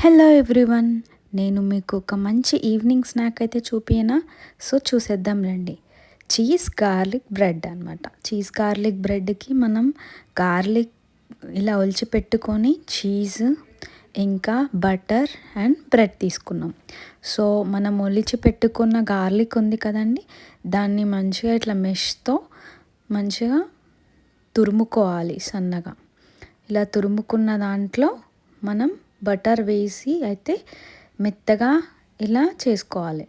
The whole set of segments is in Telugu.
హలో ఎవ్రీవన్, నేను మీకు ఒక మంచి ఈవినింగ్ స్నాక్ అయితే చూపియనా. సో చూసేద్దాం రండి. చీజ్ గార్లిక్ బ్రెడ్ అనమాట. చీజ్ గార్లిక్ బ్రెడ్కి మనం గార్లిక్ ఇలా ఒలిచి పెట్టుకొని చీజ్ ఇంకా బటర్ అండ్ బ్రెడ్ తీసుకున్నాం. సో మనం ఒలిచి పెట్టుకున్న గార్లిక్ ఉంది కదండి, దాన్ని మంచిగా ఇట్లా మెష్తో మంచిగా తురుముకోవాలి సన్నగా. ఇలా తురుముకున్న దాంట్లో మనం బటర్ వేసి అయితే మెత్తగా ఇలా చేసుకోవాలి.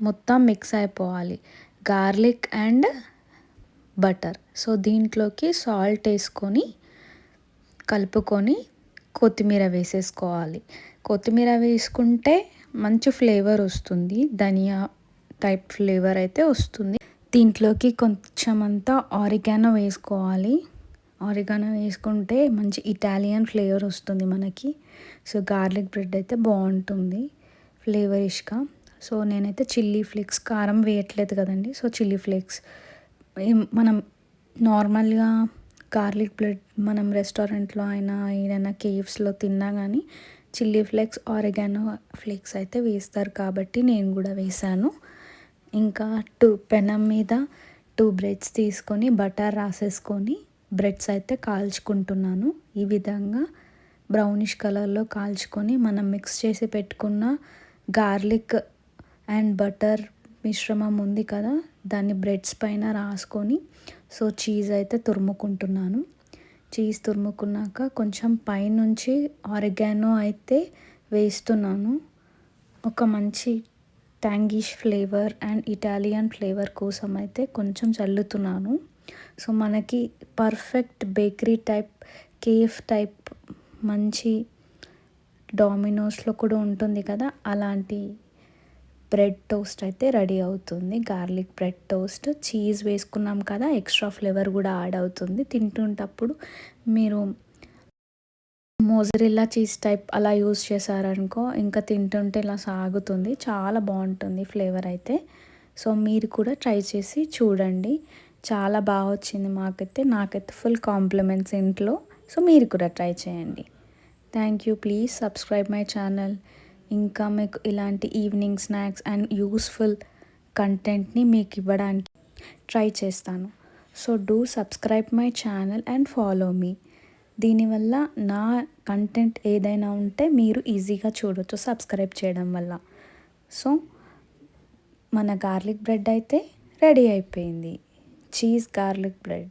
మొత్తం మిక్స్ అయిపోవాలి గార్లిక్ అండ్ బటర్. సో దీంట్లోకి సాల్ట్ వేసుకొని కలుపుకొని కొత్తిమీర వేసేసుకోవాలి. కొత్తిమీర వేసుకుంటే మంచి ఫ్లేవర్ వస్తుంది, ధనియా టైప్ ఫ్లేవర్ అయితే వస్తుంది. దీంట్లోకి కొంచెం అంతా ఆరిగానో వేసుకోవాలి. ఆరిగానో వేసుకుంటే మంచి ఇటాలియన్ ఫ్లేవర్ వస్తుంది మనకి. సో గార్లిక్ బ్రెడ్ అయితే బాగుంటుంది ఫ్లేవరిష్గా. సో నేనైతే చిల్లీ ఫ్లేక్స్, కారం వేయట్లేదు కదండి, సో చిల్లీ ఫ్లేక్స్ మనం నార్మల్గా గార్లిక్ బ్రెడ్ మనం రెస్టారెంట్లో అయినా ఏదైనా కేవ్స్లో తిన్నా కానీ చిల్లీ ఫ్లేక్స్, ఆరిగానో ఫ్లేక్స్ అయితే వేస్తారు కాబట్టి నేను కూడా వేసాను. ఇంకా పెనం మీద 2 బ్రెడ్స్ తీసుకొని బటర్ రాసేసుకొని బ్రెడ్స్ అయితే కాల్చుకుంటున్నాను. ఈ విధంగా బ్రౌనిష్ కలర్లో కాల్చుకొని మనం మిక్స్ చేసి పెట్టుకున్న గార్లిక్ అండ్ బటర్ మిశ్రమం ఉంది కదా, దాన్ని బ్రెడ్స్ పైన రాసుకొని సో చీజ్ అయితే తురుముకుంటున్నాను. చీజ్ తురుముకున్నాక కొంచెం పైనుంచి ఆరిగానో అయితే వేస్తున్నాను. ఒక మంచి ట్యాంగిష్ ఫ్లేవర్ అండ్ ఇటాలియన్ ఫ్లేవర్ కోసం అయితే కొంచెం చల్లుతున్నాను. సో మనకి perfect bakery type, cafe type మంచి డామినోస్లో కూడా ఉంటుంది కదా, అలాంటి బ్రెడ్ టోస్ట్ అయితే రెడీ అవుతుంది. గార్లిక్ బ్రెడ్ టోస్ట్ చీజ్ వేసుకున్నాం కదా, ఎక్స్ట్రా ఫ్లేవర్ కూడా యాడ్ అవుతుంది. తింటుంటప్పుడు మీరు మోజరెల్లా చీజ్ టైప్ అలా యూస్ చేశారనుకో, ఇంకా తింటుంటే ఇలా సాగుతుంది, చాలా బాగుంటుంది ఫ్లేవర్ అయితే. సో మీరు కూడా ట్రై చేసి చూడండి. చాలా బాగా వచ్చింది నాకైతే ఫుల్ కాంప్లిమెంట్స్ ఇంట్లో. సో మీరు కూడా ట్రై చేయండి. Thank you. Please subscribe my channel. ఇంకా మీకు ఇలాంటి ఈవినింగ్ స్నాక్స్ అండ్ యూస్ఫుల్ కంటెంట్ని మీకు ఇవ్వడానికి ట్రై చేస్తాను. So do subscribe my channel and follow me. దీనివల్ల నా కంటెంట్ ఏదైనా ఉంటే మీరు ఈజీగా చూడొచ్చు సబ్స్క్రైబ్ చేయడం వల్ల. సో మన గార్లిక్ బ్రెడ్ అయితే రెడీ అయిపోయింది. Cheese garlic bread.